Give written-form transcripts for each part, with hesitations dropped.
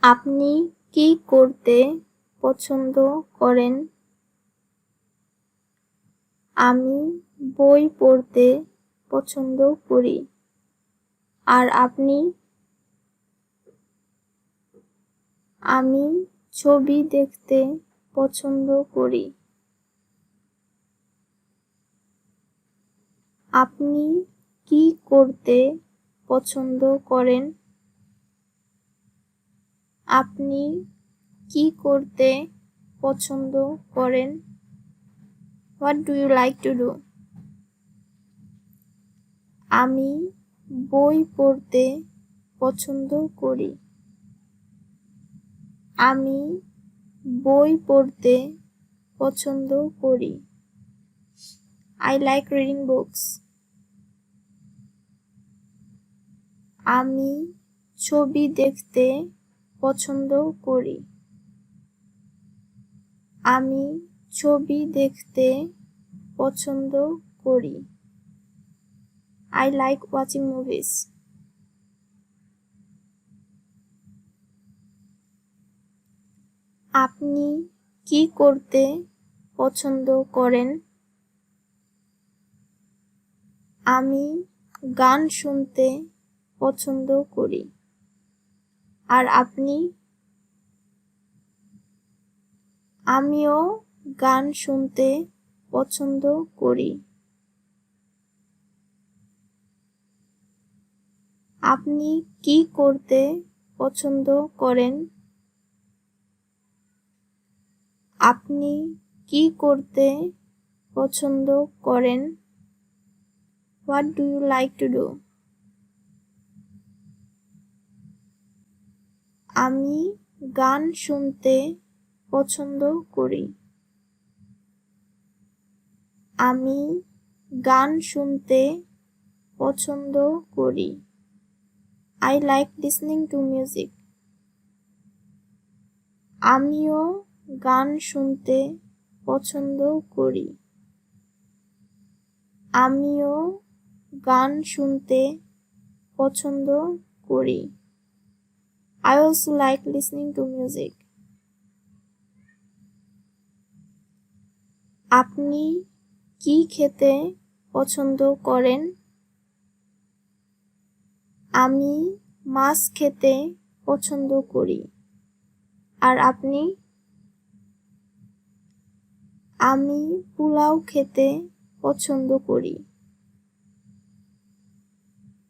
আপনি কি করতে পছন্দ করেন? আমি বই পড়তে পছন্দ করি। আর আপনি? আমি ছবি দেখতে পছন্দ করি। আপনি কি করতে পছন্দ করেন? আপনি কি করতে পছন্দ করেন? What do you like to do? আমি বই পড়তে পছন্দ করি। আমি বই পড়তে পছন্দ করি। I like reading books. আমি ছবি দেখতে পছন্দ করি। আমি ছবি দেখতে পছন্দ করি। I like watching movies. আপনি কি করতে পছন্দ করেন? আমি গান শুনতে পছন্দ করি। আর আপনি? আমিও গান শুনতে পছন্দ করি। আপনি কি করতে পছন্দ করেন? আপনি কি করতে পছন্দ করেন? What do you like to do? আমি গান শুনতে পছন্দ করি। আমি গান শুনতে পছন্দ করি। I like listening to music. আমিও গান শুনতে পছন্দ করি। আমিও গান শুনতে পছন্দ করি। I also like listening to music. আপনি কি খেতে পছন্দ করেন? আমি মাছ খেতে পছন্দ করি। আর আপনি? আমি পোলাও খেতে পছন্দ করি।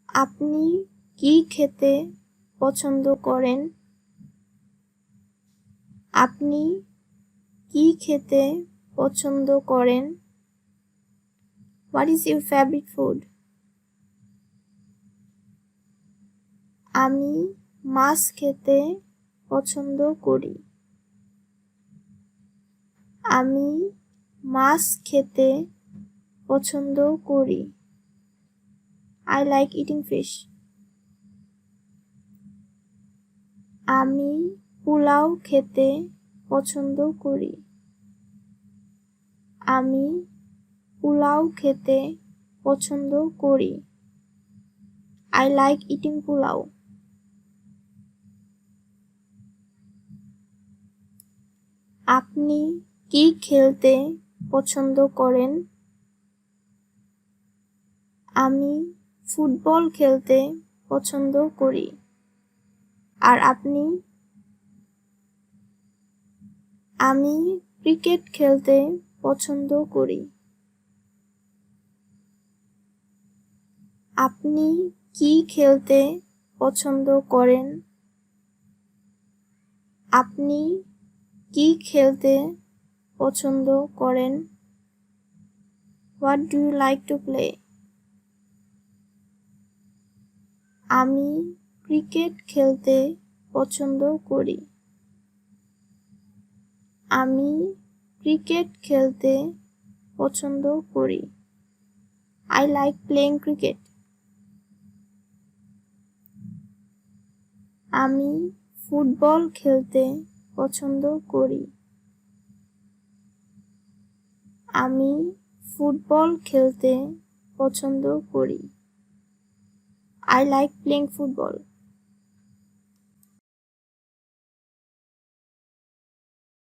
আপনি কি খেতে পছন্দ করেন? আপনি কি খেতে পছন্দ করেন? What is your favorite food? আমি মাছ খেতে পছন্দ করি। আমি মাছ খেতে পছন্দ করি। I like eating fish. আমি পোলাও খেতে পছন্দ করি। আমি পোলাও খেতে পছন্দ করি। I like eating pulao. আপনি কি খেলতে পছন্দ করেন? আমি ফুটবল খেলতে পছন্দ করি। আর আপনি? আমি ক্রিকেট খেলতে পছন্দ করি। আপনি কি খেলতে পছন্দ করেন? আপনি কি খেলতে পছন্দ করেন? What do you like to play? আমি ক্রিকেট খেলতে পছন্দ করি। আমি ক্রিকেট খেলতে পছন্দ করি। I like playing cricket. আমি ফুটবল খেলতে পছন্দ করি। আমি ফুটবল খেলতে পছন্দ করি। I like playing football.